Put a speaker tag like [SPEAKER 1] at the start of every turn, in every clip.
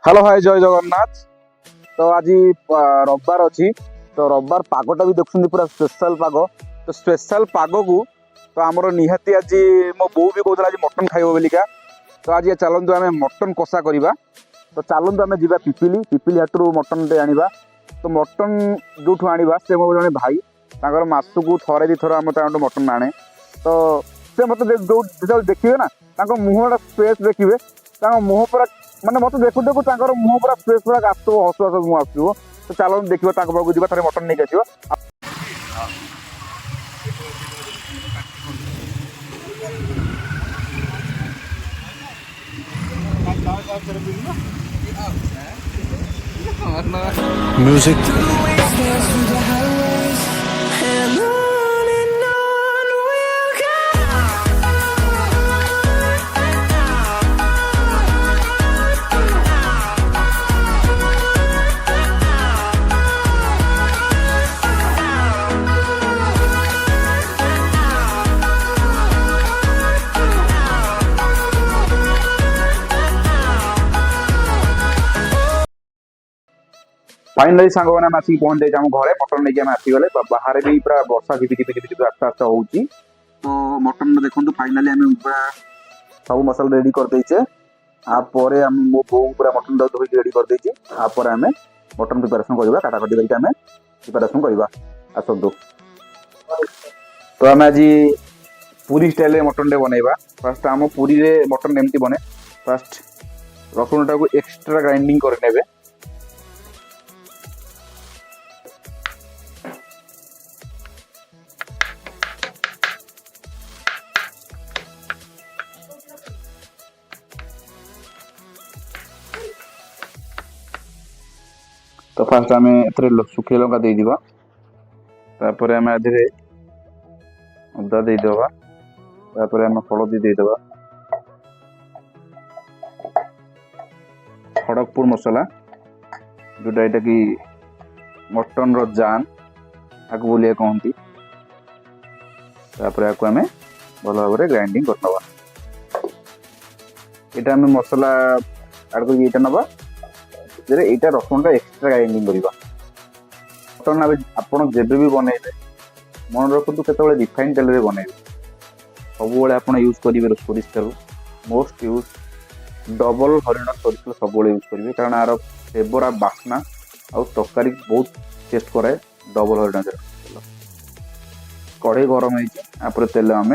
[SPEAKER 1] Hello भाई जय जगन्नाथ। तो आज रविवार अच्छी तो रविवार पागटा भी देखुं पूरा स्पेशल पाग। तो स्पेशल पाग को तो आमर निहाती आज मो बो भी कहता आज मटन खाइब बोलिका। तो आज चलतु आम मटन कषा करवा। तो चलतु आम जा पिपिली पिपिली हाटू मटन टे आनिबा। तो मटन जो आनिबा से मो जने भाई तांकर मासकू थरे दी थर आम मटन आने। तो से मत जो देखिए ना मुहटा स्पेस देखिए मुह पूरा माने मत देखु देखु मुह पूरा स्पेस पूरा आसो हस हस मुह आसो। तो चलो देखिए पाखक जी थे मटन नहीं आसो।
[SPEAKER 2] Music.
[SPEAKER 1] फाइनाली सांग मैंने आसिक पहुंच जाए घरे मटन नहीं आसीगले। बाहर भी पूरा वर्षा झिपी आस्ते आस्ते हो। तो मटन देखो फाइनाली आम पूरा सब मसला रेडी कर देचे। आपर मो बो पूरा मटन धोई रेडी कर देची। आपर आम मटन प्रिपरेशन करवा काटाकटी करके आम प्रिपरेशन करवा आसतु। तो आम आज पूरी स्टाइल मटन टे बनइबा। फास्ट आम पूरी रे मटन एमती बने। फास्ट रसुण टाक एक्सट्रा ग्राइंडिंग कर नेबे। तो फास्ट आम सुखी लंका देदेवा। तापर आम आधे अदा देदेवा। तापर आम हलदी देदेवा। खड़गपुर मसला जोटा यहाँ कि मटन रो जान आग बोलिया कहती। तापर आम भल भाव ग्राइंडिंग करनवा। यहाँ आम मसला आड कर नवा। यहाँ रसुण टा एक्सट्रा ग्राइंडिंग करवा। मटन आप जेबे भी बनइबे मन रखु केतबेले रिफाइन तेल रे बनइबे। सब आप यूज करेंगे सोरिष तेल। मोस्ट यूज डबल हरिण सोरिष तेल सब यूज करेंगे कारण यार फ्लेवर आ बास्ना आ तरकारी बहुत टेस्ट करे डबल हरिण तेल। कढ़ई गरम हो तेल आम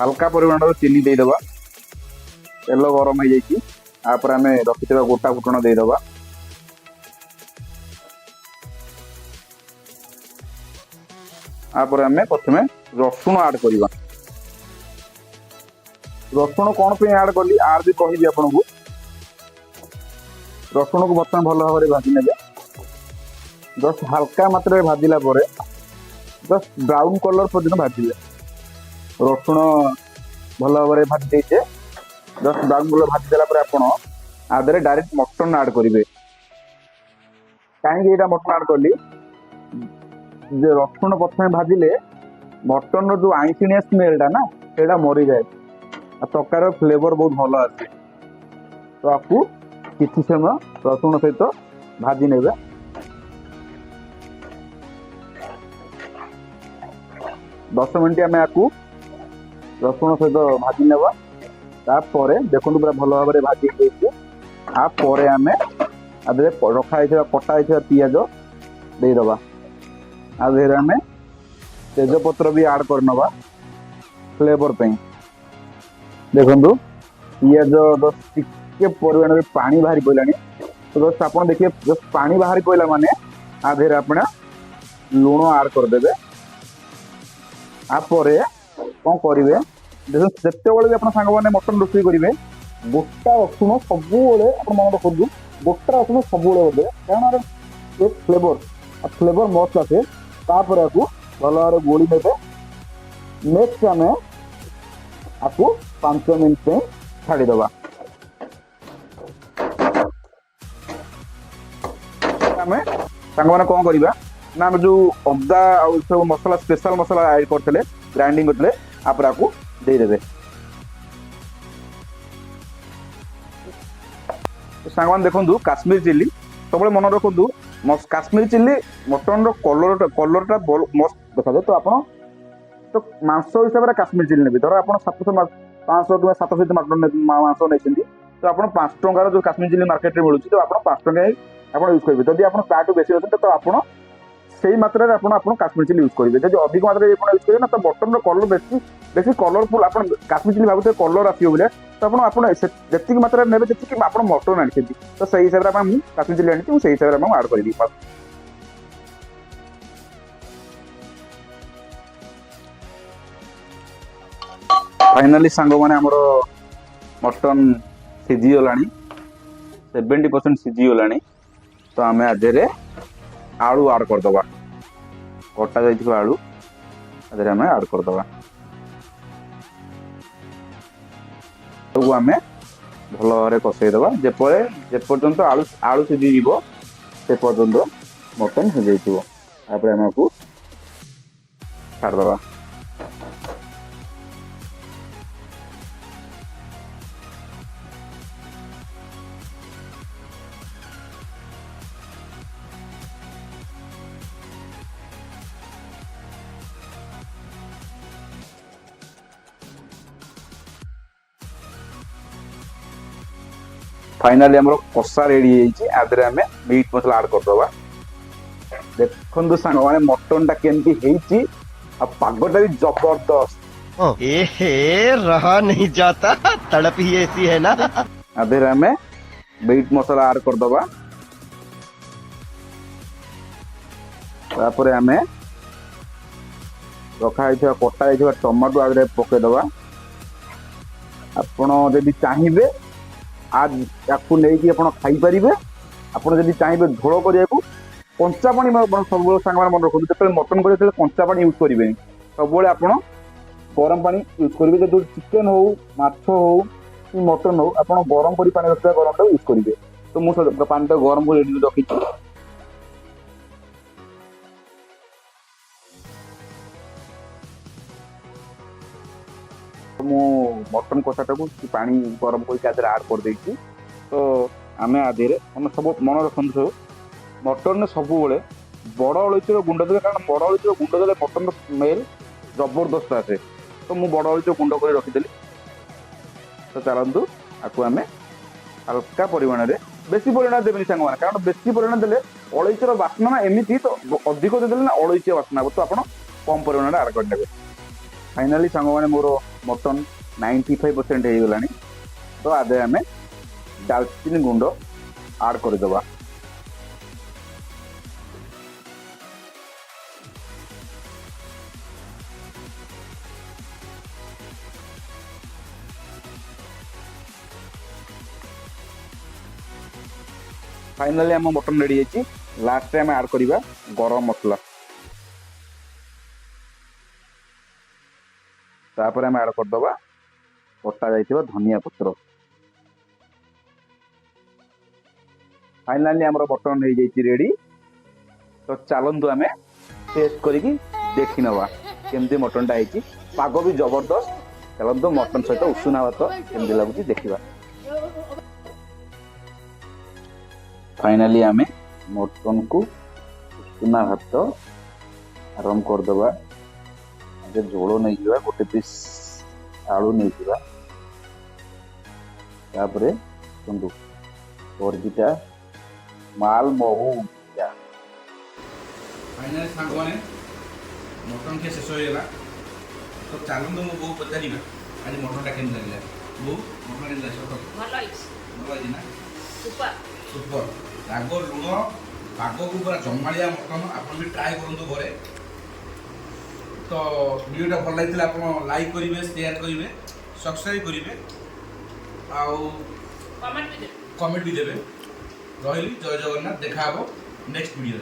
[SPEAKER 1] हल्का परिमाण चीनी देदेवा। तेल गरम हो जाए आपर आम रखि गोटा फुटण देदेवा। आपर आम प्रथम रसुण आड करवा। रसुण कौन पे आड कली आर भी कहि आपन को। रसुण को बर्तमान भल भाव भाजी ने जस्ट हल्का मात्रा भाजिला परे जस्ट ब्राउन कलर पर्यटन भाजिले। रसुण भल भाव भाजी देचे जस्ट ब्राउन कलर भाजी देला आपण आदरे डायरेक्ट मटन आड करेंगे। कहीं मटन आड कली रसुण प्रथम भाजिले मटन रो जो आइसिनिया स्मेलटा ना सेटा मरी जाए। तकार फ्लेवर बहुत भल आसे। तो आपको किसी समय रसुण सहित भाजी ने 10 मिनट आम आपको रसुण सहित भाजी नेबा। तापर देखो पूरा भल भाव भाजी आपर आम आदे रखाई कटा पियाज देदेवा। आधे आम तेजपत्र भी आड करनवा फ्लेवर पे। देखो पियाज टिके परिमाण पानी बाहरी पड़ा। तो जस्ट आप देखिए जस्ट पानी बाहरी पड़ा माने आधे आप लुण आड करदे। आपर कौन करेंगे जिते भी आप सांग मैंने मटन रोषे करेंगे गोटा रसुण सब मन रखु गोटा रसुण सब दे कारण फ्लेवर मस्त आसे। तापर आपको भल भाव गोली ने नेक्स्ट आम आपको 5 मिनट छाड़ीदबा। आम सांग मैंने कौन करवा ना आम जो अदा सब मसला स्पेशल मसला ऐड करते ग्राइंडिंग करते आप देदेवे। तो सांगमान देखंतु काश्मीर चिल्ली सब मन रखु काश्मीर चिल्ली मटन कलरटा मस्त देखा तो आप तो मांस हिसाब से काश्मीर चिल्ली नेबी धर आप 700 500 कि 700 मटन मांस नहीं तो आप 5 टंकार जो काश्मीर चिल्ली मार्केट में मिलूँ तो आप 5 टंका ही आप यूज करेंगे जदि आप ताठू बेसी अच्छे तो आप से मात्रा आप काश्मीर चिल्ली यूज करेंगे जब अधिक मात्रा यूज करेंगे ना तो मटन कलर बेसी बेसी कलरफुल आप काश्मीर चिल्ली भावुथे कलर आसो बोले तो जी मात्रा ने जी आप मटन आनी तो सही हिसाब से काश्मीर चिल्ली आनी से हिसाब से आड करी फाइनाली सांग मैंने आमर मटन सीझीगला 70% सीझीगला तो आम आधे आलू आड करदे कटा जा आलू आधे आम आड करदे आम भल भाव कषेदे जेपर्यंत आलू आलू सीझी से पर्यंत मटन सीझे आम को छाड़दे फाइनाली आम कषा रेडी आदि आम मीट मसला आड करदे देखु सांग मैंने मटन टा केमती पागटा भी जबरदस्त
[SPEAKER 2] एहे रहा नहीं जाता तड़प ही ऐसी है ना
[SPEAKER 1] आधे आम मीट मसला आड करदे आम रखाई कटा टमाटो आदि पकईदे आपण जदि चाहिए आज या नहीं खाई पारे आपड़ जब चाहिए झोल करने को कंचा पानी सब सांग मन रखते जो मटन कर कंचा पानी यूज करेंगे सब आप गरम पानी यूज करेंगे जो चिकेन हो माछ हो कि मटन हो आप गरम कर पानी रखा गरम टाइम यूज करेंगे तो मुझे पानी टाइम गरम कर रेडी रखी मु मटन कषाटा को पानी गरम कर आड कर देती तो आम आधे मैं सब मन रखु सब मटन सब बड़ अलैचर गुंड दे कारण बड़ अलैचर गुंड देले मटन स्मेल जबरदस्त आसे तो मुझे बड़ अलैचर गुंड कर रखीदेली तो चलतु आपको आम हल्का परिमाण में बेसी परिमाण देवी सांग मैंने कारण बेसी परिमाण देले अलैचर बास्ना एमती तो अधिक देदेले ना अलैचिया बास्ना तो आप कम परिमाण आड करदे फाइनाली सांग मैंने मोर मटन 95% हो गलानी तो आधे आम दालचीनी गुंड आड करदे फाइनाली आम मटन रेडी है लास्ट आम आड करवा गरम मसला तापर आम आड करदे कटा जा धनिया पत्र फाइनाली आम मटन हो रेडी तो चलतु आम टेस्ट करके देखी नवा केमती मटन टा है पाग भी जबरदस्त चलतु मटन सहित उषुना भात केमती लगुच देखा फाइनाली आम मटन को उषुना भात आरंभ करदे झोल नहीं गोटे पीस आलू नहीं वर्गीटा माल महू
[SPEAKER 3] फाइनाल सांग मैंने मटन के शेष होगा तो चलते मो बो पचार आज मटन टा के लगे बो मटन के भल ना सुपर सुपर राग लुण पाग को पूरा जमाड़िया मटन आप भी ट्राए करूँ घरे तो वीडियोटा भल लगी आप लाइक करेंगे शेयर करेंगे सब्सक्राइब करेंगे कमेंट भी देवे रही जय जगन्नाथ देखा नेक्स्ट वीडियो।